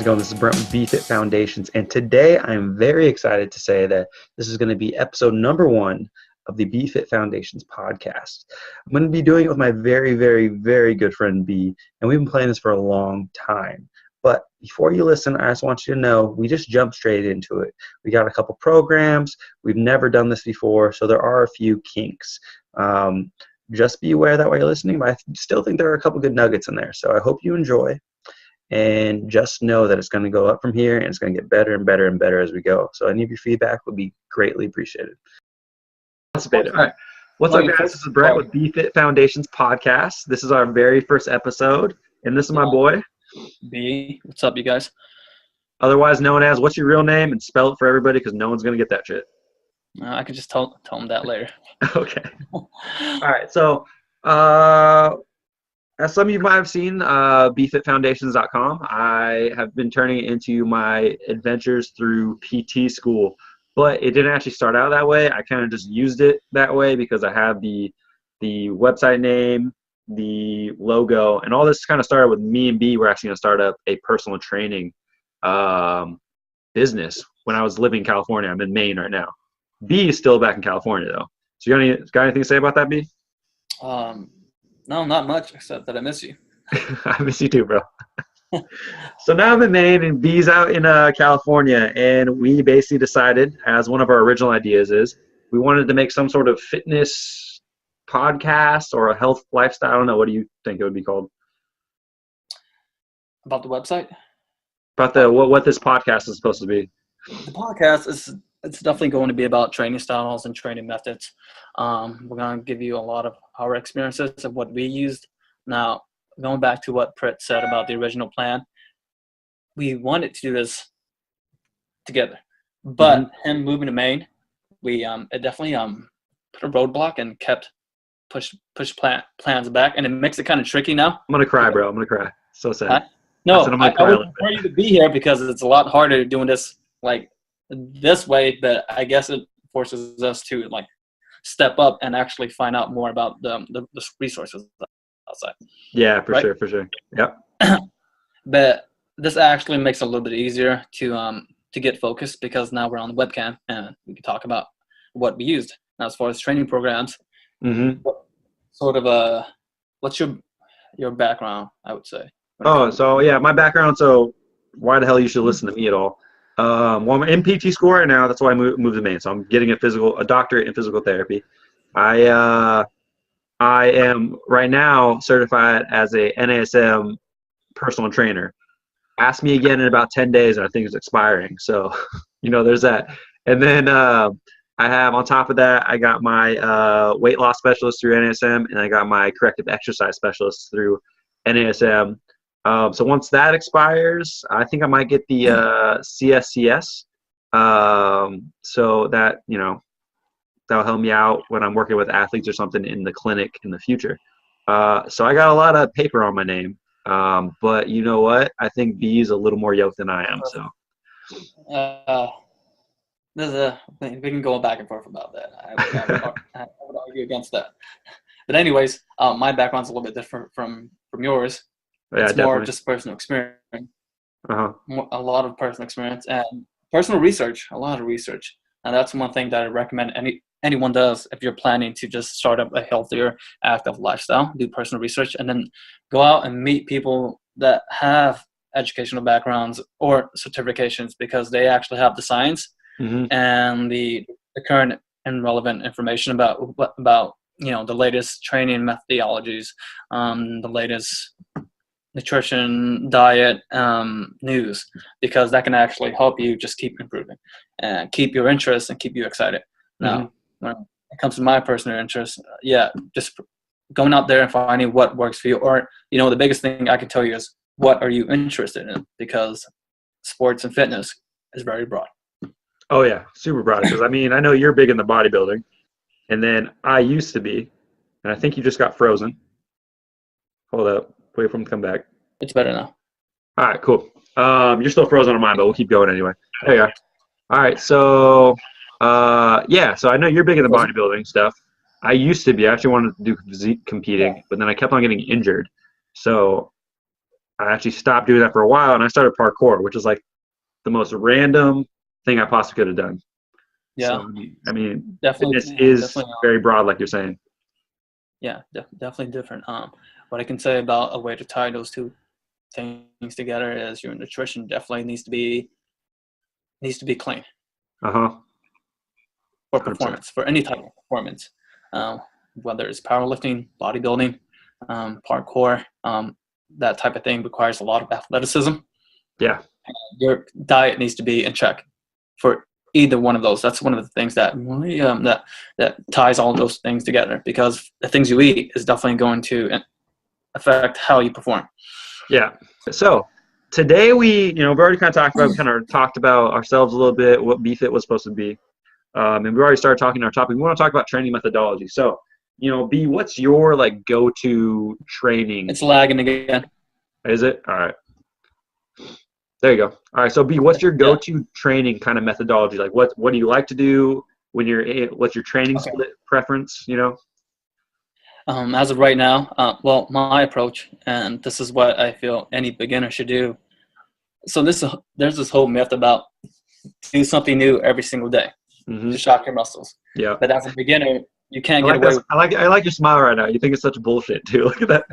it going? This is Brent with BFit Foundations, and today I'm very excited to say that this is going to be episode number 1 of the BFit Foundations podcast. I'm going to be doing it with my very, very, very good friend B, and we've been playing this for a long time. But before you listen, I just want you to know we just jumped straight into it. We got a couple programs. We've never done this before, so there are a few kinks. Just be aware that while you're listening, but I still think there are a couple good nuggets in there. So I hope you enjoy. And just know that it's going to go up from here, and it's going to get better and better and better as we go. So any of your feedback would be greatly appreciated. All right. What's up, guys? This is Brett with BFit Foundations podcast. This is our very first episode, and this is my boy, B. What's up, you guys? Otherwise known as, what's your real name? And spell it for everybody because no one's going to get that shit. I could just tell them that later. Okay. All right. So, as some of you might have seen, bfitfoundations.com, I have been turning it into my adventures through PT school, but it didn't actually start out that way. I kind of just used it that way because I have the website name, the logo, and all this kind of started with me and B. We're actually going to start up a personal training business when I was living in California. I'm in Maine right now. B is still back in California, though. So you got anything to say about that, B? No, not much, except that I miss you. I miss you too, bro. So now I'm in Maine, and B's out in California, and we basically decided, as one of our original ideas is, we wanted to make some sort of fitness podcast or a health lifestyle. I don't know. What do you think it would be called? About the website? About what this podcast is supposed to be. The podcast it's definitely going to be about training styles and training methods. We're going to give you a lot of our experiences of what we used. Now, going back to what Prit said about the original plan, we wanted to do this together. But him moving to Maine, we it definitely put a roadblock and kept push plans back, and it makes it kind of tricky now. I'm going to cry, bro. I'm going to cry. So sad. No, I would prefer you to be here because it's a lot harder doing this like this way, but I guess it forces us to like step up and actually find out more about the resources outside. Yeah, for sure. Yep. But this actually makes it a little bit easier to get focused because now we're on the webcam and we can talk about what we used. Now, as far as training programs, sort of what's your background? I would say. So yeah, my background. So why the hell you should listen to me at all? Well, I'm in PT school right now. That's why I moved to Maine. So I'm getting a doctorate in physical therapy. I am right now certified as a NASM personal trainer. Ask me again in about 10 days, and I think it's expiring. So, there's that. And then I have, on top of that, I got my weight loss specialist through NASM, and I got my corrective exercise specialist through NASM. So once that expires, I think I might get the CSCS. So that, that'll help me out when I'm working with athletes or something in the clinic in the future. So I got a lot of paper on my name. But you know what? I think B is a little more yoked than I am. So we can go back and forth about that. I would argue against that. But anyways, my background's a little bit different from yours. Yeah, it's definitely. more just personal experience. A lot of personal experience and personal research, a lot of research. And that's one thing that I recommend anyone does if you're planning to just start up a healthier, active lifestyle. Do personal research and then go out and meet people that have educational backgrounds or certifications because they actually have the science and the current and relevant information about the latest training methodologies, the latest nutrition, diet, news, because that can actually help you just keep improving and keep your interest and keep you excited. Now, when it comes to my personal interest, just going out there and finding what works for you. Or, the biggest thing I can tell you is what are you interested in? Because sports and fitness is very broad. Oh, yeah, super broad. Because, I know you're big in the bodybuilding, and then I used to be, and I think you just got frozen. Hold up. Wait for him to come back. It's better now. All right, cool. You're still frozen on mine, but we'll keep going anyway. There you are. All right, so so I know you're big in the bodybuilding stuff. I used to be. I actually wanted to do physique competing, but then I kept on getting injured. So I actually stopped doing that for a while, and I started parkour, which is like the most random thing I possibly could have done. Yeah, So I mean, definitely, fitness is definitely. very broad, like you're saying. Yeah, definitely different. What I can say about a way to tie those two things together is your nutrition definitely needs to be clean Uh huh. for 100%. performance, for any type of performance, um, whether it's powerlifting, bodybuilding, parkour. That type of thing requires a lot of athleticism. Yeah. Your diet needs to be in check for either one of those. That's one of the things that really, that ties all those things together, because the things you eat is definitely going to affect how you perform. Yeah. So today we've already kind of talked about ourselves a little bit, what BFit was supposed to be. And we already started talking our topic. We want to talk about training methodology. So, B, what's your like go-to training? It's lagging again. Is it? All right. There you go. All right. So B, what's your go-to training kind of methodology? Like what do you like to do when what's your training split preference, As of right now, well, my approach, and this is what I feel any beginner should do. So there's this whole myth about do something new every single day to shock your muscles. Yeah. But as a beginner, you can't get away with it. I like your smile right now. You think it's such bullshit too. Look at that.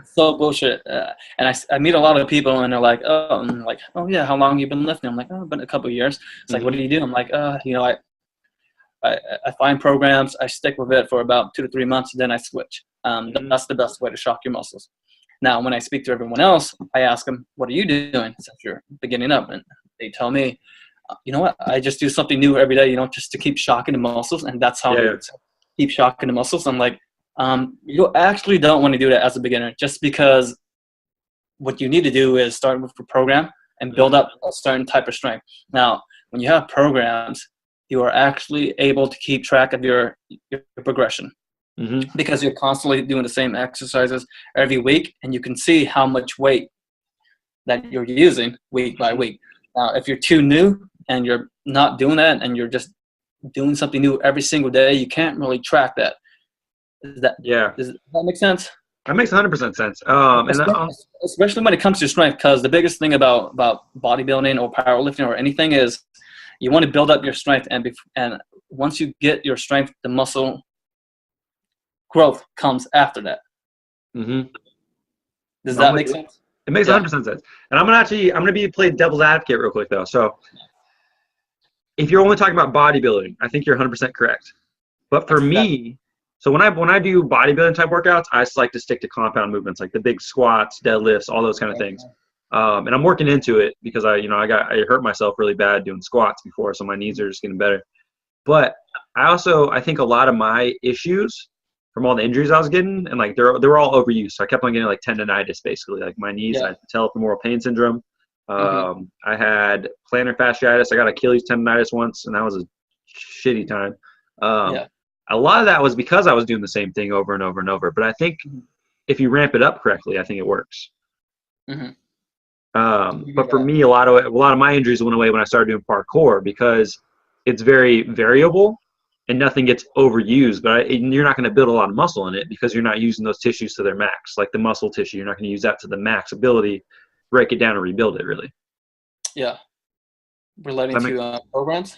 So bullshit. And I meet a lot of people, and they're like, oh, yeah, how long have you been lifting? I'm like, oh, been a couple of years. It's like, what do you do? I'm like, I find programs, I stick with it for about 2 to 3 months, and then I switch. That's the best way to shock your muscles. Now, when I speak to everyone else, I ask them, what are you doing since you're beginning up? And they tell me, you know what, I just do something new every day, just to keep shocking the muscles, and that's how I keep shocking the muscles. I'm like, you actually don't want to do that as a beginner, just because what you need to do is start with a program and build up a certain type of strength. Now, when you have programs, you are actually able to keep track of your progression, because you're constantly doing the same exercises every week, and you can see how much weight that you're using week by week. Now, if you're too new and you're not doing that, and you're just doing something new every single day, you can't really track that. Does that make sense? That makes 100% sense. Especially when it comes to strength, because the biggest thing about bodybuilding or powerlifting or anything is you want to build up your strength, and once you get your strength, the muscle growth comes after that. Does that make sense? It makes 100% sense. And I'm gonna play devil's advocate real quick though. So if you're only talking about bodybuilding, I think you're 100% correct. But for me, so when I do bodybuilding type workouts, I just like to stick to compound movements, like the big squats, deadlifts, all those kind of things. And I'm working into it because I hurt myself really bad doing squats before, so my knees are just getting better. But I think a lot of my issues from all the injuries I was getting, and like they were all overuse. So I kept on getting like tendonitis, basically, like my knees. I had patellofemoral pain syndrome. I had plantar fasciitis. I got Achilles tendonitis once, and that was a shitty time. A lot of that was because I was doing the same thing over and over and over. But I think if you ramp it up correctly, I think it works. But for me, a lot of my injuries went away when I started doing parkour, because it's very variable and nothing gets overused. But you're not going to build a lot of muscle in it because you're not using those tissues to their max. Like the muscle tissue, you're not going to use that to the max ability, break it down and rebuild it, really. Yeah. Relating to programs?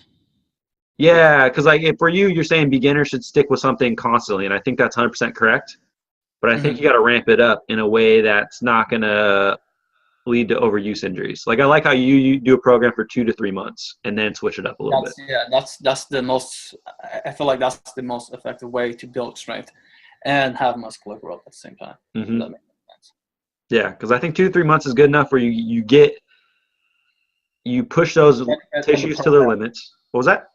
Yeah, because like for you're saying beginners should stick with something constantly, and I think that's 100% correct. But I think you got to ramp it up in a way that's not going to lead to overuse injuries. Like I like how you do a program for 2 to 3 months and then switch it up a little bit. Yeah, that's the most. I feel like that's the most effective way to build strength and have muscular growth at the same time. That makes sense. Yeah, because I think 2 to 3 months is good enough where you push those tissues to their limits. What was that?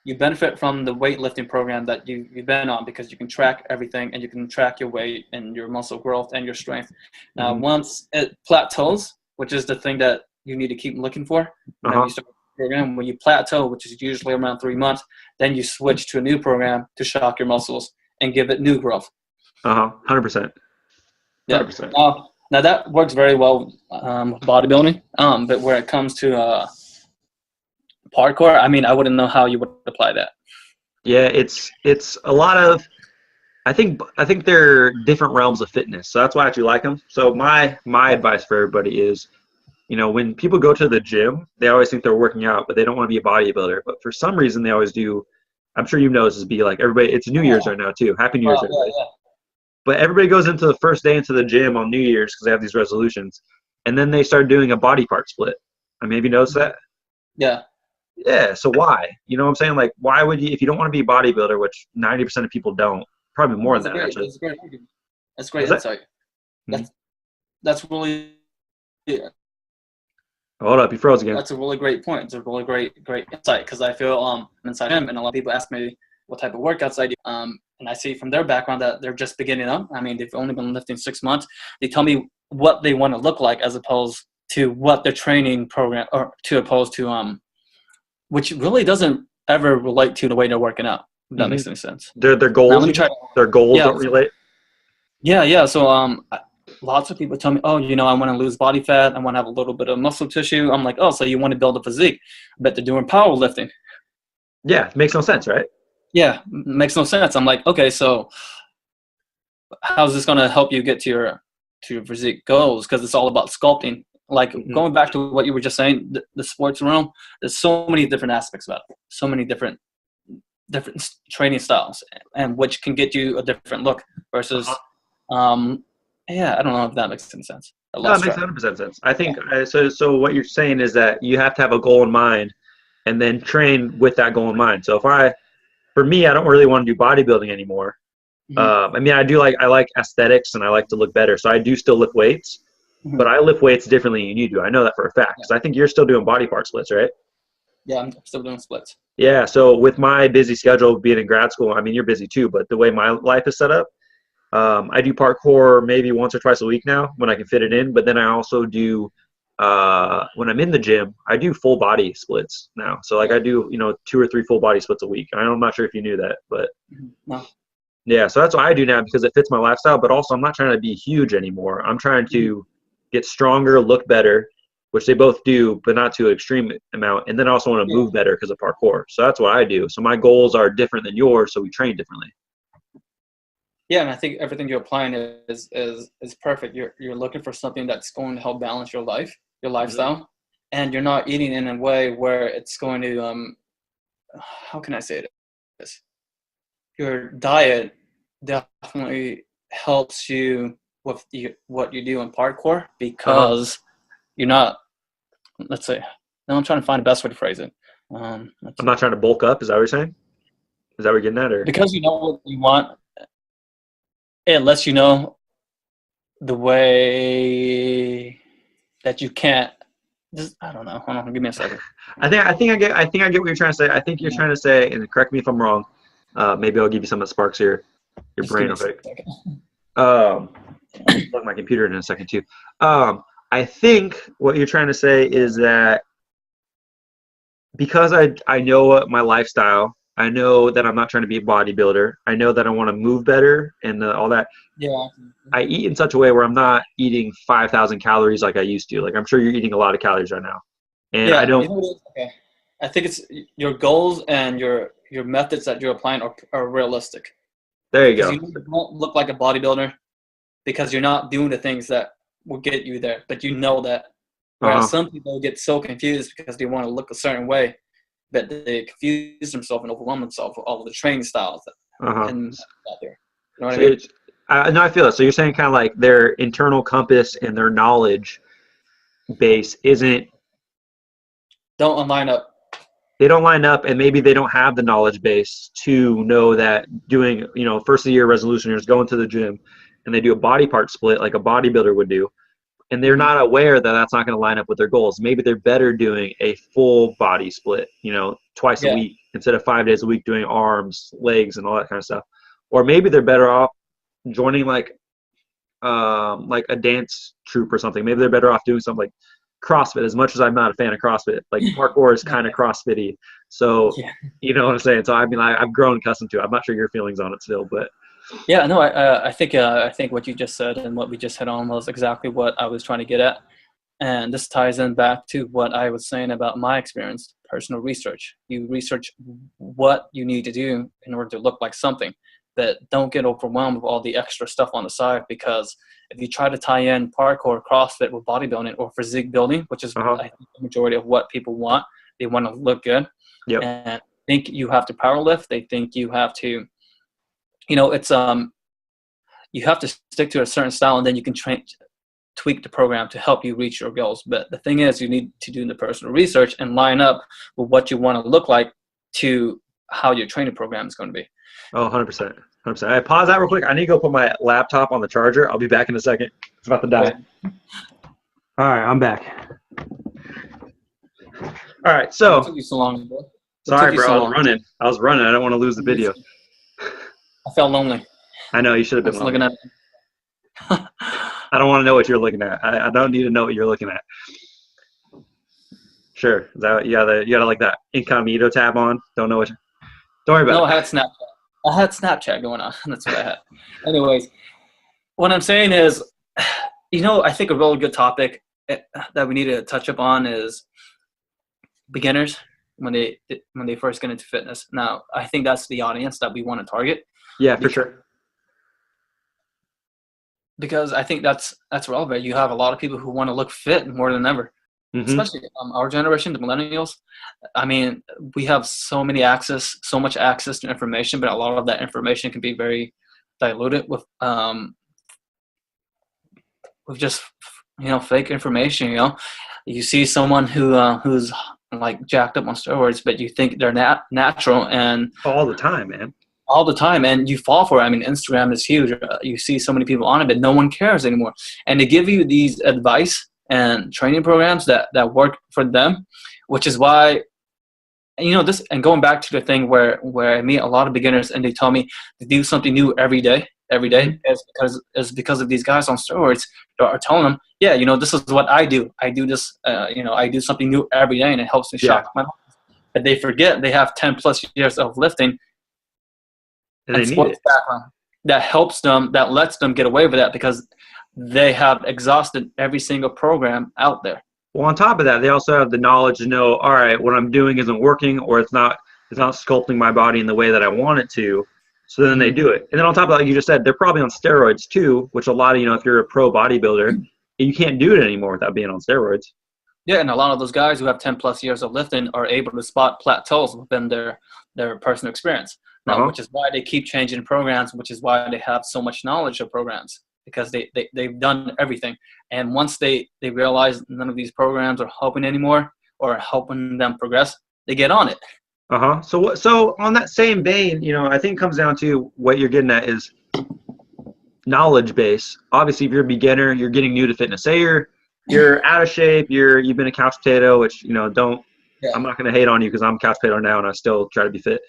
You benefit from the weightlifting program that you've been on, because you can track everything and you can track your weight and your muscle growth and your strength. Now, once it plateaus, which is the thing that you need to keep looking for, when you start the program, when you plateau, which is usually around 3 months, then you switch to a new program to shock your muscles and give it new growth. 100%. Yeah. 100%. Now that works very well bodybuilding, but where it comes to parkour, I mean, I wouldn't know how you would apply that. Yeah, it's a lot of I think they're different realms of fitness, so that's why I actually like them. So my advice for everybody is, when people go to the gym, they always think they're working out, but they don't want to be a bodybuilder. But for some reason, they always do. I'm sure you've noticed this, be like everybody. It's New Year's right now too. Happy New Year's, Well, everybody. yeah, But everybody goes into the first day into the gym on New Year's because they have these resolutions, and then they start doing a body part split. I mean, have you noticed that? yeah. Yeah. So why? You know what I'm saying? Like, why would you, if you don't want to be a bodybuilder, which 90% of people don't, probably more than that actually. That's a great argument. That's great Was that? insight. Hmm. That's really, yeah, Hold up, you froze again. that's a really great point. It's a really great insight, because I feel inside him, and a lot of people ask me what type of workouts I do. And I see from their background that they're just beginning up. I mean, they've only been lifting 6 months. They tell me what they want to look like as opposed to what their training program, or to opposed to which really doesn't ever relate to the way they're working out. If that Mhm. makes any sense. Their Now goals, let me try. their goals Yeah, don't relate. yeah. So lots of people tell me, oh, I want to lose body fat. I want to have a little bit of muscle tissue. I'm like, oh, so you want to build a physique? I bet they're doing powerlifting. Yeah, makes no sense, right? Yeah, makes no sense. I'm like, okay, so how's this going to help you get to your physique goals? Because it's all about sculpting. Like Mhm. going back to what you were just saying, the sports realm, there's so many different aspects about it. So many different training styles, and which can get you a different look versus, yeah, I don't know if that makes any sense. I No, it lost makes track. 100% sense. I think so. So what you're saying is that you have to have a goal in mind, and then train with that goal in mind. So for me, I don't really want to do bodybuilding anymore. Mm-hmm. I mean, I like aesthetics and I like to look better. So I do still lift weights, Mm-hmm. but I lift weights differently than you do. I know that for a fact because I think you're still doing body part splits, right? Yeah, I'm still doing splits. Yeah. So with my busy schedule being in grad school, I mean, you're busy too, but the way my life is set up, I do parkour maybe once or twice a week now when I can fit it in. But then I also do, when I'm in the gym, I do full body splits now. So like I do, 2 or 3 full body splits a week. I'm not sure if you knew that, but No. yeah. So that's what I do now because it fits my lifestyle. But also, I'm not trying to be huge anymore. I'm trying to get stronger, look better, which they both do, but not to an extreme amount. And then I also want to move better because of parkour. So that's what I do. So my goals are different than yours. So we train differently. Yeah, and I think everything you're applying is perfect. You're looking for something that's going to help balance your life, your lifestyle, and you're not eating in a way where it's going to how can I say this? Your diet definitely helps you with what you do in parkour, because you're not. Let's say. Now I'm trying to find the best way to phrase it. I'm not trying to bulk up. Is that what you're saying? Is that what you're getting at? Or? Because you know what you want, it lets you know the way that you can't. Just, I don't know. Hold on, give me a second. I think I get what you're trying to say. I think you're trying to say, and correct me if I'm wrong. Maybe I'll give you some that sparks your Just brain. give me Okay. a second. I'll plug my computer in a second too. I think what you're trying to say is that because I know what my lifestyle, I know that I'm not trying to be a bodybuilder. I know that I want to move better and all that. Yeah. I eat in such a way where I'm not eating 5,000 calories like I used to. Like I'm sure you're eating a lot of calories right now, and I Yeah. don't. You know what it is? Okay. I think it's your goals and your methods that you're applying are realistic. There you Because go. you don't look like a bodybuilder because you're not doing the things that will get you there. But you know that. Whereas some people get so confused because they want to look a certain way that they confuse themselves and overwhelm themselves with all of the training styles and out there. You know what I mean? No, I feel it. So you're saying kind of like their internal compass and their knowledge base isn't. Don't line up. They don't line up, and maybe they don't have the knowledge base to know that doing, first of the year resolution is going to the gym, and they do a body part split like a bodybuilder would do, and they're not aware that that's not going to line up with their goals. Maybe they're better doing a full body split, twice a week instead of 5 days a week doing arms, legs, and all that kind of stuff. Or maybe they're better off joining like a dance troupe or something. Maybe they're better off doing something like CrossFit. As much as I'm not a fan of CrossFit, like parkour is kind of CrossFit-y. So you know what I'm saying. So I mean, I've grown accustomed to it. I'm not sure your feelings on it still, but yeah, no, I think what you just said and what we just hit on was exactly what I was trying to get at, and this ties in back to what I was saying about my experience. Personal research. You research what you need to do in order to look like something. but don't get overwhelmed with all the extra stuff on the side, because if you try to tie in parkour, CrossFit with bodybuilding or physique building, which is I think the majority of what people want, they want to look good. Yep. And think you have to power lift. They think you have to, it's you have to stick to a certain style, and then you can tweak the program to help you reach your goals. But the thing is, you need to do the personal research and line up with what you want to look like to how your training program is going to be. Oh, 100%. 100%. I pause that real quick. I need to go put my laptop on the charger. I'll be back in a second. It's about to die. All right, I'm back. All right, so. It took you so long, bro. Sorry, bro. I was running. I don't want to lose the video. I felt lonely. I know, you should have been looking at. I don't want to know what you're looking at. I don't need to know what you're looking at. Sure. Is that, you got like that incognito tab on? Don't worry about it. No, I had Snapchat going on. That's what I had. Anyways, what I'm saying is, I think a real good topic that we need to touch upon is beginners when they first get into fitness. Now, I think that's the audience that we want to target. Yeah, for sure. Because I think that's relevant. You have a lot of people who want to look fit more than ever, especially our generation, the millennials. I mean, we have so much access to information, but a lot of that information can be very diluted with just fake information. You see someone who's like jacked up on steroids, but you think they're natural, and all the time, man. All the time, and you fall for it. I mean, Instagram is huge. You see so many people on it, but no one cares anymore. And they give you these advice and training programs that work for them, which is why, this. And going back to the thing where I meet a lot of beginners, and they tell me to do something new every day, is because of these guys on steroids that are telling them, this is what I do. I do this, I do something new every day, and it helps me shock my life. But they forget they have 10+ years of lifting. And they need it. That helps them, that lets them get away with that, because they have exhausted every single program out there. Well, on top of that, they also have the knowledge to know, all right, what I'm doing isn't working, or it's not sculpting my body in the way that I want it to. So then they do it. And then on top of that, like you just said, they're probably on steroids too, which a lot of, if you're a pro bodybuilder, you can't do it anymore without being on steroids. Yeah, and a lot of those guys who have 10+ years of lifting are able to spot plateaus within their personal experience. Now, which is why they keep changing programs, which is why they have so much knowledge of programs, because they've done everything. And once they realize none of these programs are helping anymore or helping them progress, they get on it. So on that same vein, I think it comes down to what you're getting at is knowledge base. Obviously, if you're a beginner, you're getting new to fitness. Say you're out of shape, you've been a couch potato, which, I'm not going to hate on you because I'm a couch potato now and I still try to be fit.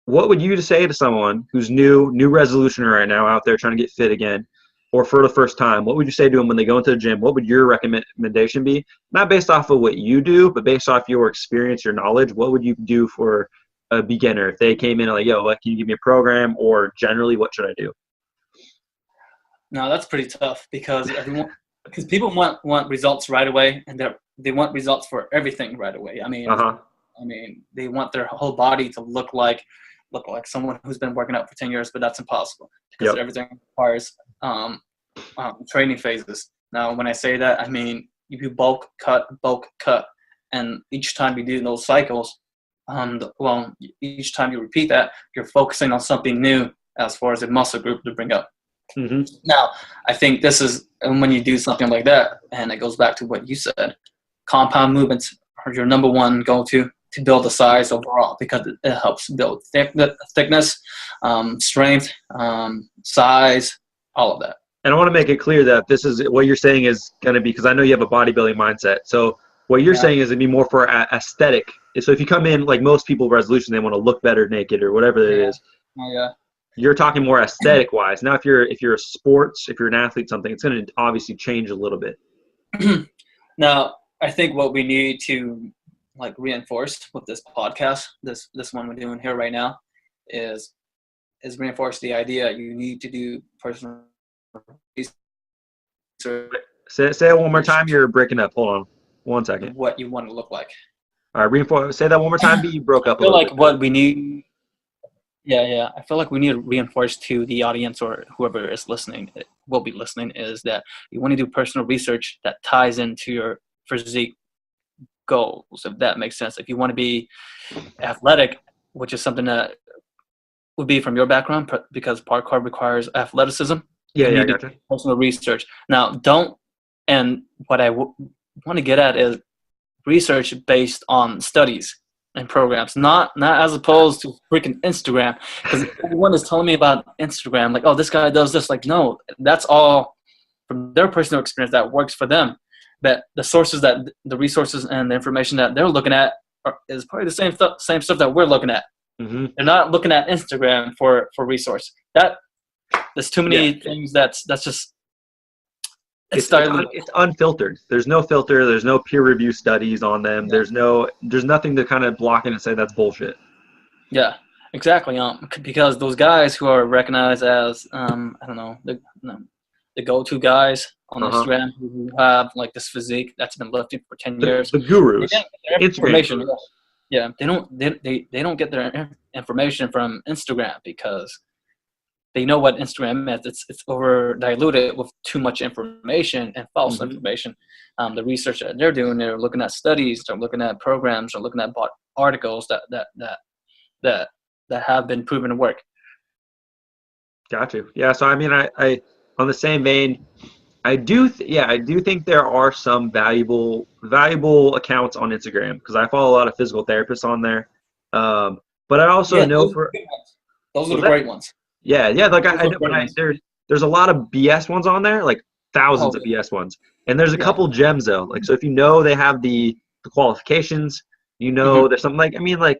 What would you say to someone who's new resolution right now out there trying to get fit again, or for the first time? What would you say to them when they go into the gym? What would your recommendation be? Not based off of what you do, but based off your experience, your knowledge. What would you do for a beginner if they came in and like, yo, can you give me a program, or generally, what should I do? No, that's pretty tough because people want results right away, and they want results for everything right away. I mean, they want their whole body to look like someone who's been working out for 10 years, but that's impossible because everything requires training phases. Now, when I say that, I mean you bulk cut, and each time you do those cycles, each time you repeat that, you're focusing on something new as far as a muscle group to bring up. Now, I think this is when you do something like that, and it goes back to what you said, compound movements are your number one go-to to build the size overall, because it helps build thickness, strength, size, all of that. And I want to make it clear that this is what you're saying is going to be, because I know you have a bodybuilding mindset. So what you're saying is it'd be more for aesthetic. So if you come in, like most people resolution, they want to look better naked or whatever it is. You're talking more aesthetic wise. Now, if you're a sports, if you're an athlete, something, it's going to obviously change a little bit. Now, I think what we need to reinforce with this podcast, this one we're doing here right now, is reinforce the idea you need to do personal research. Say it one more time. You're breaking up. Hold on 1 second. What you want to look like. All right, reinforce. Say that one more time. You broke up. I feel like what we need. Yeah. I feel like we need to reinforce to the audience or whoever is listening, will be listening, is that you want to do personal research that ties into your physique goals, if that makes sense. If you want to be athletic, which is something that would be from your background, because parkour requires athleticism, Yeah, you yeah, I need to gotcha. do personal research. Now, and what I want to get at is research based on studies and programs, not as opposed to freaking Instagram. Because everyone is telling me about Instagram, like, oh, this guy does this. Like, no, that's all from their personal experience that works for them. But the resources and the information that they're looking at is probably the same stuff that we're looking at. Hmm. They're not looking at Instagram for resource. There's too Yeah. many things that's just It's unfiltered. There's no filter. There's no peer review studies on them. yeah. There's nothing to kind of block it and say that's bullshit. Yeah, exactly. Because those guys who are recognized as I don't know, the go-to guys on Uh-huh. Instagram who have like this physique that's been lifting for 10 The, years. the They gurus, get their Instagram information. gurus. Yeah, they don't get their information from Instagram because they know what Instagram is. It's over diluted with too much information and false Hmm. information. The research that they're doing, they're looking at studies, they're looking at programs, they're looking at articles that have been proven to work. Got you. Yeah. So I mean, I on the same vein, I do think there are some valuable accounts on Instagram because I follow a lot of physical therapists on there. But I also know Those are for the good ones. Those are was the that great ones. yeah, like Those I are know, the but great ones. there's a lot of BS ones on there, like thousands Oh of BS ones, and there's a yeah. couple gems though. Like so, if you know they have the qualifications, you know Hmm. there's something like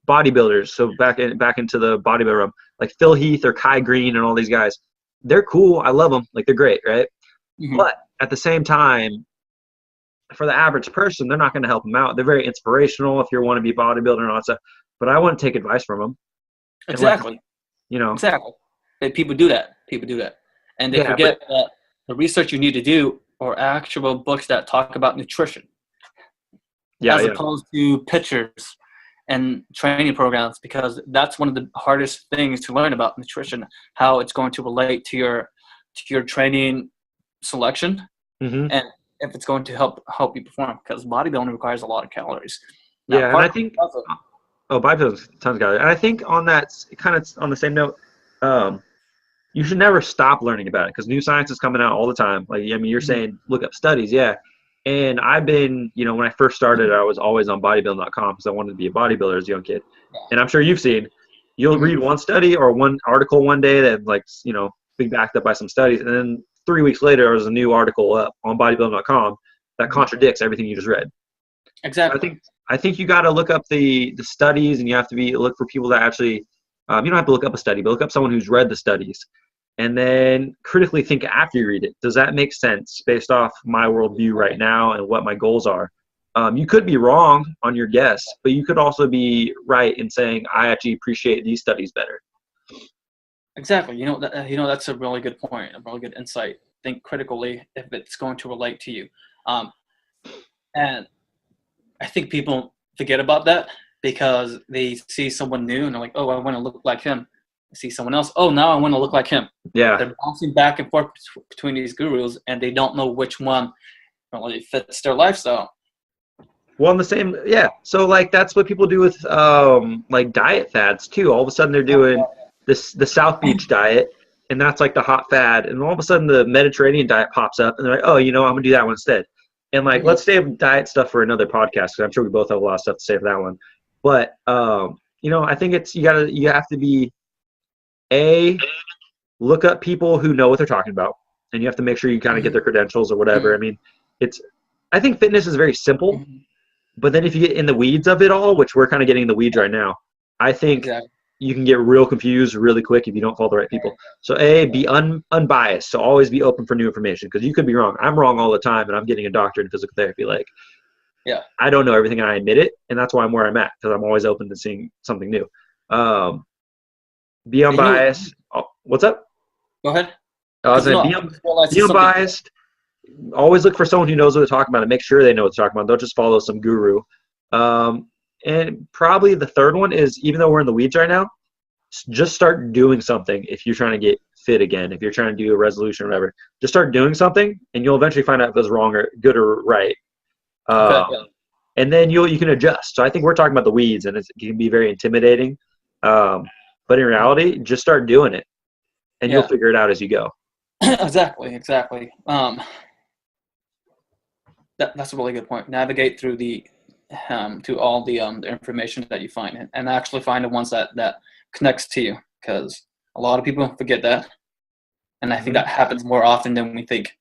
bodybuilders. So back into the bodybuilder realm, like Phil Heath or Kai Green and all these guys, they're cool. I love them. Like they're great, right? Hmm. But at the same time, for the average person, they're not going to help them out. They're very inspirational if you want to be a bodybuilder and all that stuff. But I wouldn't take advice from them unless Exactly. you know. Exactly. People do that. And they Yeah, but forget that the research you need to do are actual books that talk about nutrition, yeah, as yeah, opposed to pictures and training programs, because that's one of the hardest things to learn about nutrition, how it's going to relate to your training selection, hmm and if it's going to help you perform, because bodybuilding requires a lot of calories. Now, yeah. And I part think of it, bodybuilding's tons of guys. And I think on that kind of on the same note, um, you should never stop learning about it because new science is coming out all the time. Like I mean, you're saying look up studies, yeah. And I've been, when I first started, I was always on bodybuilding.com because I wanted to be a bodybuilder as a young kid. And I'm sure you've seen, you'll read one study or one article one day that be backed up by some studies, and then 3 weeks later there's a new article up on bodybuilding.com that contradicts everything you just read. exactly. I think you got to look up the studies, and you have to look for people that actually. You don't have to look up a study, but look up someone who's read the studies, and then critically think after you read it. Does that make sense based off my worldview right now and what my goals are? You could be wrong on your guess, but you could also be right in saying I actually appreciate these studies better. Exactly. That's a really good point, a really good insight. Think critically if it's going to relate to you. And I think people forget about that because they see someone new and they're like, oh, I want to look like him. I see someone else, oh, now I want to look like him. Yeah. They're bouncing back and forth between these gurus, and they don't know which one really fits their lifestyle. Well, in the same, yeah. So like that's what people do with like diet fads too. All of a sudden they're doing the South Beach diet, and that's like the hot fad. And all of a sudden the Mediterranean diet pops up, and they're like, oh, I'm gonna do that one instead. And like, let's save diet stuff for another podcast because I'm sure we both have a lot of stuff to say for that one. But I think you have to be look up people who know what they're talking about, and you have to make sure you kind of get their credentials or whatever. I mean, I think fitness is very simple. But then if you get in the weeds of it all, which we're kind of getting in the weeds right now, I think you can get real confused really quick if you don't follow the right people. So be unbiased. So always be open for new information because you could be wrong. I'm wrong all the time, and I'm getting a doctorate in physical therapy. Like, I don't know everything, and I admit it, and that's why I'm where I'm at because I'm always open to seeing something new. Be unbiased. What's up? Go ahead. I was saying be unbiased. Always look for someone who knows what they're talking about and make sure they know what they're talking about. Don't just follow some guru. And And probably the third one is, even though we're in the weeds right now, just start doing something if you're trying to get fit again, if you're trying to do a resolution or whatever. Just start doing something, and you'll eventually find out if it's wrong or good or right. Okay. Yeah. And then you can adjust. So I think we're talking about the weeds, and it can be very intimidating. But in reality, just start doing it, and you'll figure it out as you go. Exactly. That's a really good point. Navigate through to all the information that you find, and actually find the ones that connects to you, because a lot of people forget that, and I think that happens more often than we think.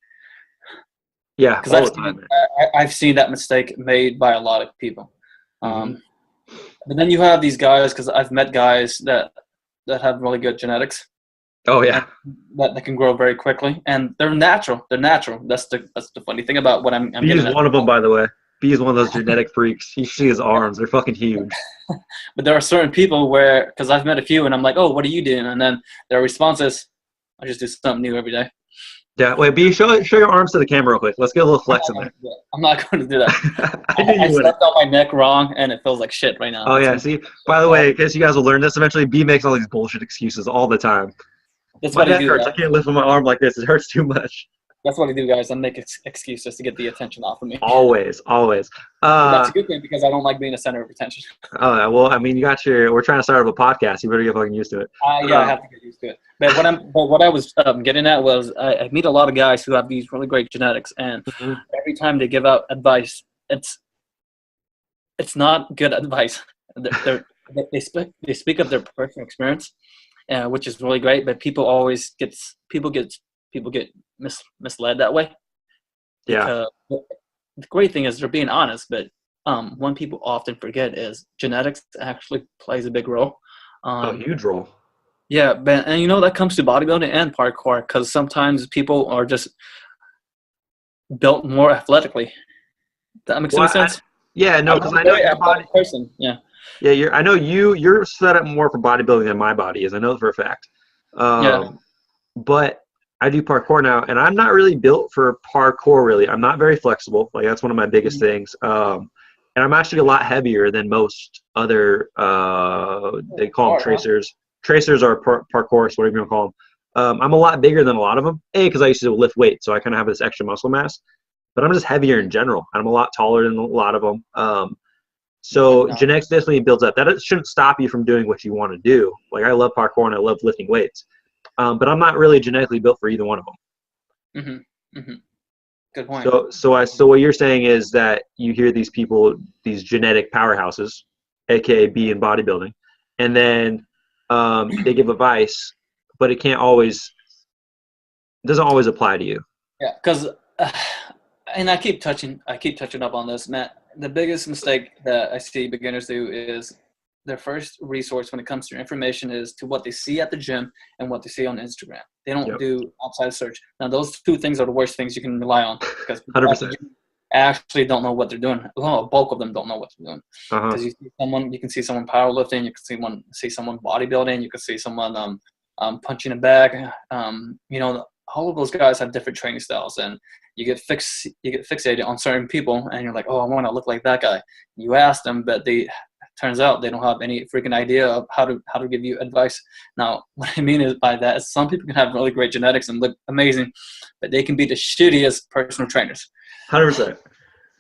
Yeah, because I've seen that mistake made by a lot of people. But then you have these guys, because I've met guys that have really good genetics. Oh yeah, that can grow very quickly, and they're natural. That's the funny thing about what I'm B is one of them, by the way. B is one of those genetic freaks. You see his arms; they're fucking huge. But there are certain people where, because I've met a few, and I'm like, oh, what are you doing? And then their response is, I just do something new every day. Yeah, wait, B, show your arms to the camera real quick. Let's get a little flex in there. I'm not going to do that. I knew you would. I stepped on my neck wrong, and it feels like shit right now. Oh yeah, see. By the way, in case you guys will learn this eventually, B makes all these bullshit excuses all the time. That's my what neck I do. Hurts. I can't lift my arm like this. It hurts too much. That's what I do, guys. I make excuses to get the attention off of me. Always. That's a good thing, because I don't like being a center of attention. Oh well, I mean, we're trying to start up a podcast. You better get fucking used to it. Yeah, I have to get used to it. But what I was getting at was, I meat a lot of guys who have these really great genetics, and every time they give out advice, it's not good advice. They speak of their personal experience, which is really great. But people get misled that way. Yeah. The great thing is they're being honest, but one people often forget is genetics actually plays a big role. A huge role. Yeah, and that comes to bodybuilding and parkour, because sometimes people are just built more athletically. That makes any sense? Because I know your body person. Yeah. Yeah, I know you're set up more for bodybuilding than my body is. I know for a fact. But I do parkour now, and I'm not really built for parkour, really. I'm not very flexible. Like, that's one of my biggest things. And I'm actually a lot heavier than most other, they call them tracers. Tracers are parkourists, whatever you want to call them. I'm a lot bigger than a lot of them. Because I used to lift weights, so I kind of have this extra muscle mass. But I'm just heavier in general. I'm a lot taller than a lot of them. So genetics definitely builds up. That shouldn't stop you from doing what you want to do. Like, I love parkour and I love lifting weights. But I'm not really genetically built for either one of them. Good point. So what you're saying is that you hear these people, these genetic powerhouses, aka B in bodybuilding, and then they give advice, but it doesn't always apply to you. Yeah, because and I keep touching up on this, Matt. The biggest mistake that I see beginners do is their first resource when it comes to information is to what they see at the gym and what they see on Instagram. They don't do outside search. Now, those two things are the worst things you can rely on, because 100%. actually don't know what they're doing. Well, a bulk of them don't know what they're doing. Because you can see someone powerlifting, you can see someone bodybuilding, you can see someone punching a bag. All of those guys have different training styles, and you get fixated on certain people, and you're like, oh, I want to look like that guy. You ask them, but turns out they don't have any freaking idea of how to give you advice. Now, what I mean by that is some people can have really great genetics and look amazing, but they can be the shittiest personal trainers. 100%.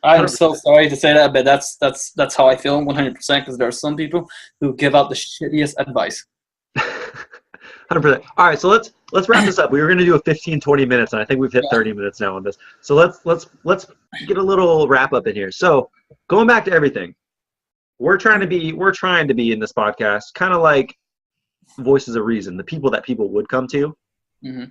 I'm so sorry to say that, but that's how I feel 100%, because there are some people who give out the shittiest advice. 100%. All right, so let's wrap this up. We were going to do a 15-20 minutes, and I think we've hit 30 minutes now on this. So let's get a little wrap up in here. So going back to everything, we're trying to be in this podcast kind of like voices of reason, the people that people would come to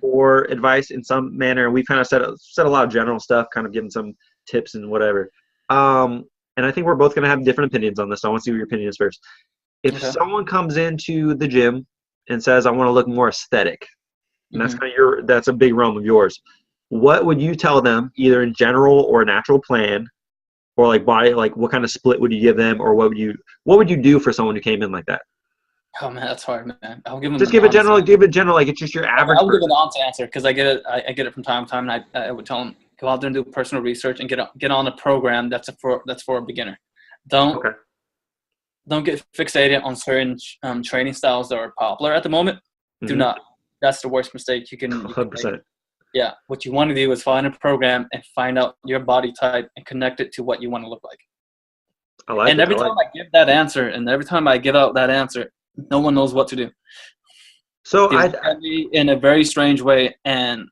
for advice in some manner. And we've kind of said a lot of general stuff, kind of given some tips and whatever. And I think we're both going to have different opinions on this. So I want to see what your opinion is first. If someone comes into the gym and says, I want to look more aesthetic, and that's kind of that's a big realm of yours, what would you tell them, either in general or a natural plan, or like what kind of split would you give them, or what would you do for someone who came in like that? Oh man, that's hard, man. I'll give them give it general, like it's just your average. I'll give an honest answer, because I get it from time to time, and I would tell them, go out there and do personal research and get on a program that's for a beginner. Don't don't get fixated on certain training styles that are popular at the moment. Do not. That's the worst mistake you can 100%. make. Yeah. What you want to do is find a program and find out your body type and connect it to what you want to look like. I like and it. every time I give that answer, and every time I give out that answer, no one knows what to do. So They look at me in a very strange way and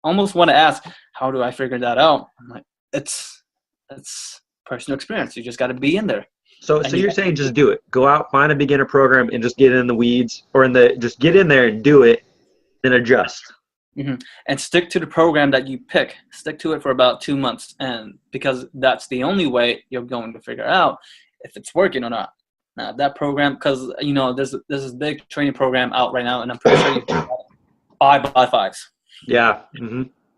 almost want to ask, how do I figure that out? I'm like, it's personal experience. You just got to be in there. So you're saying just do it. Go out, find a beginner program, and just get in the weeds, or just get in there and do it, then adjust. And stick to the program that you pick. Stick to it for about 2 months, and because that's the only way you're going to figure out if it's working or not. Now that program, because there's this big training program out right now, and I'm pretty sure you can 5x5s. Yeah.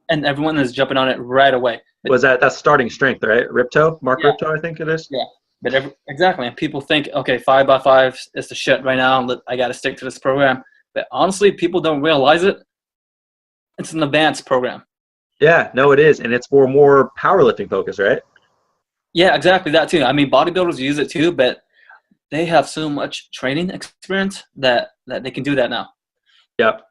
And everyone is jumping on it right away. That's starting strength, right? Ripto, Mark Ripto, I think it is. Yeah. But exactly, and people think, okay, 5x5 is the shit right now. I got to stick to this program. But honestly, people don't realize it. It's an advanced program. Yeah, no, it is, and it's for more powerlifting focus, right? Yeah, exactly that too. I mean, bodybuilders use it too, but they have so much training experience that they can do that now. Yep.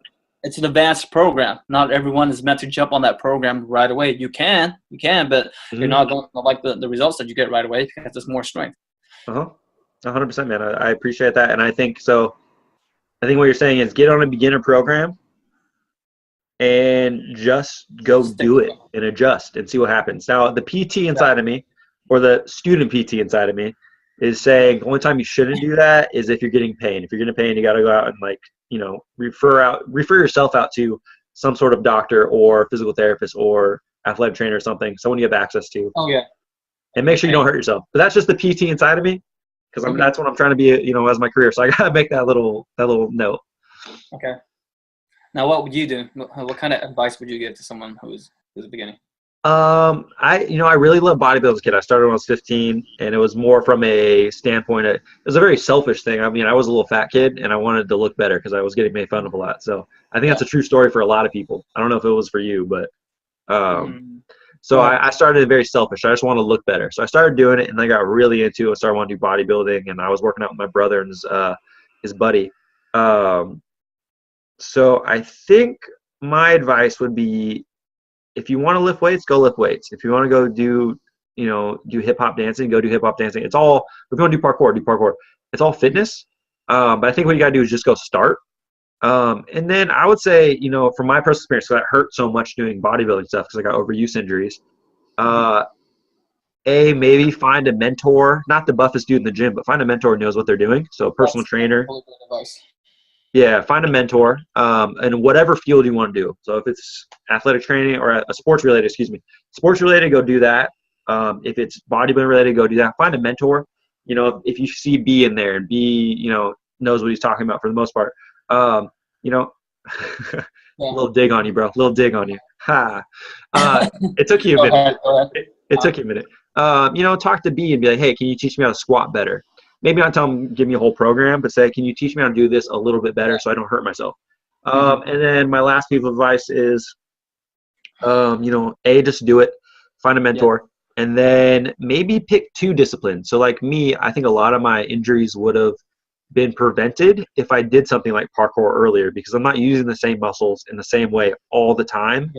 It's an advanced program. Not everyone is meant to jump on that program right away. You can, but you're not going to like the results that you get right away because it's more strength. 100%, man. I appreciate that, and I think so. I think what you're saying is get on a beginner program and just go do it and adjust and see what happens. Now, the PT inside of me, or the student PT inside of me, is saying the only time you shouldn't do that is if you're getting pain. If you're getting pain, you got to go out and refer yourself out to some sort of doctor or physical therapist or athletic trainer or something, someone you have access to. Oh yeah. And make sure you don't hurt yourself. But that's just the PT inside of me, because that's what I'm trying to be, as my career. So I gotta make that little note. Okay. Now, what would you do? What kind of advice would you give to someone who's beginning? I really loved bodybuilding as a kid. I started when I was 15, and it was more from a standpoint. It was a very selfish thing. I mean, I was a little fat kid, and I wanted to look better because I was getting made fun of a lot. So I think that's a true story for a lot of people. I don't know if it was for you, but so I started very selfish. I just want to look better. So I started doing it, and I got really into it. I started wanting to do bodybuilding, and I was working out with my brother and his buddy. So I think my advice would be, if you want to lift weights, go lift weights. If you want to go do hip hop dancing, go do hip hop dancing. It's all, if you want to do parkour. It's all fitness. But I think what you got to do is just go start. And then I would say, from my personal experience, because I hurt so much doing bodybuilding stuff because I got overuse injuries. Maybe find a mentor, not the buffest dude in the gym, but find a mentor who knows what they're doing. So a personal trainer. Yeah, find a mentor in whatever field you want to do. So if it's athletic training or a sports related, go do that. If it's bodybuilding related, go do that. Find a mentor. If you see B in there and B, knows what he's talking about for the most part. A little dig on you, bro. A little dig on you. Ha. It took you a minute. It took you a minute. Talk to B and be like, hey, can you teach me how to squat better? Maybe not tell them, give me a whole program, but say, can you teach me how to do this a little bit better so I don't hurt myself? And then my last piece of advice is, just do it. Find a mentor. Yeah. And then maybe pick 2 disciplines. So like me, I think a lot of my injuries would have been prevented if I did something like parkour earlier, because I'm not using the same muscles in the same way all the time,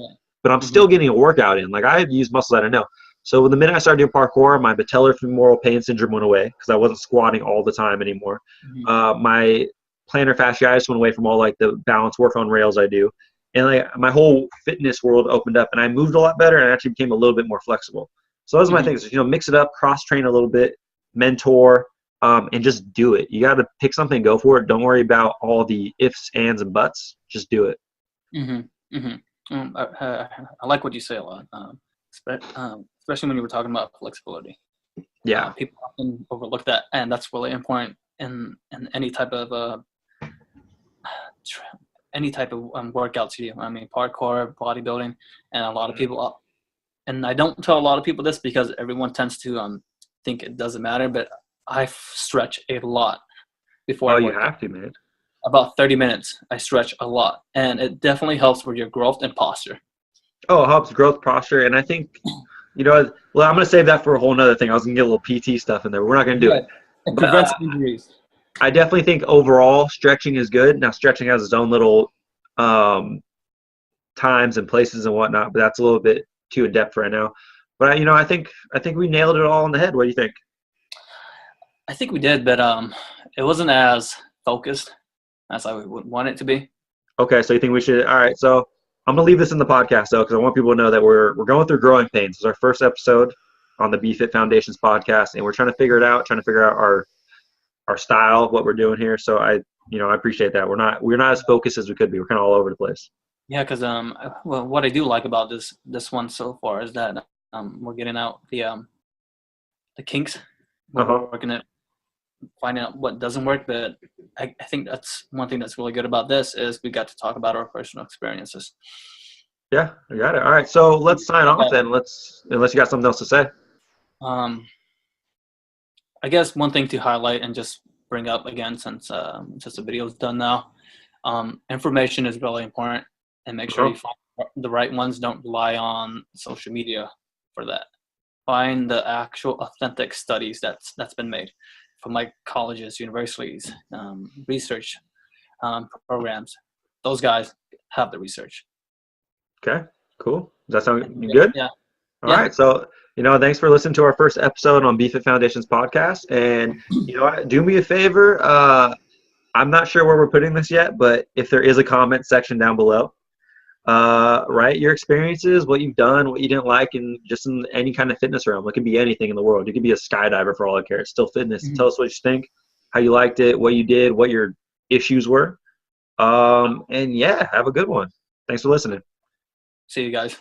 but I'm still getting a workout in. Like I have used muscles that I know. So the minute I started doing parkour, my patellar femoral pain syndrome went away because I wasn't squatting all the time anymore. My plantar fasciitis went away from all like the balance work on rails I do. And like my whole fitness world opened up, and I moved a lot better and I actually became a little bit more flexible. So those are my things, mix it up, cross train a little bit, mentor, and just do it. You got to pick something, go for it. Don't worry about all the ifs, ands, and buts. Just do it. I like what you say a lot. Especially when you were talking about flexibility. Yeah. People often overlook that, and that's really important in any type of workouts you do. I mean, parkour, bodybuilding, and a lot of people. And I don't tell a lot of people this because everyone tends to think it doesn't matter, but I stretch a lot before. Oh, you have to, man. About 30 minutes, I stretch a lot, and it definitely helps with your growth and posture. Oh, it helps growth, posture, and I think. I'm going to save that for a whole nother thing. I was going to get a little PT stuff in there, but we're not going to do it. It But prevents injuries. I definitely think overall stretching is good. Now stretching has its own little times and places and whatnot, but that's a little bit too in depth right now. But I think we nailed it all on the head. What do you think? I think we did, but it wasn't as focused as I would want it to be. Okay, so you think we should? All right, so I'm gonna leave this in the podcast though, because I want people to know that we're going through growing pains. This is our first episode on the BFit Foundations podcast, and we're trying to figure it out, trying to figure out our style, what we're doing here. So I appreciate that. We're not as focused as we could be. We're kind of all over the place. Yeah, because well, what I do like about this one so far is that we're getting out the kinks. We're working at finding out what doesn't work, but I think that's one thing that's really good about this is we got to talk about our personal experiences. Yeah, I got it. All right, so let's sign off then. Unless you got something else to say. I guess one thing to highlight and just bring up again, since just the video is done now, information is really important, and make sure you find the right ones. Don't rely on social media for that. Find the actual authentic studies that's been made from like colleges, universities, research programs. Those guys have the research. Okay, cool. Does that sound good? Yeah. All right. So, thanks for listening to our first episode on BFit Foundations podcast. And, do me a favor. I'm not sure where we're putting this yet, but if there is a comment section down below, write your experiences, what you've done, what you didn't like, and just in any kind of fitness realm. It could be anything in the world. You could be a skydiver for all I care. It's still fitness. Mm-hmm. Tell us what you think, how you liked it, what you did, what your issues were. And yeah, have a good one. Thanks for listening. See you guys.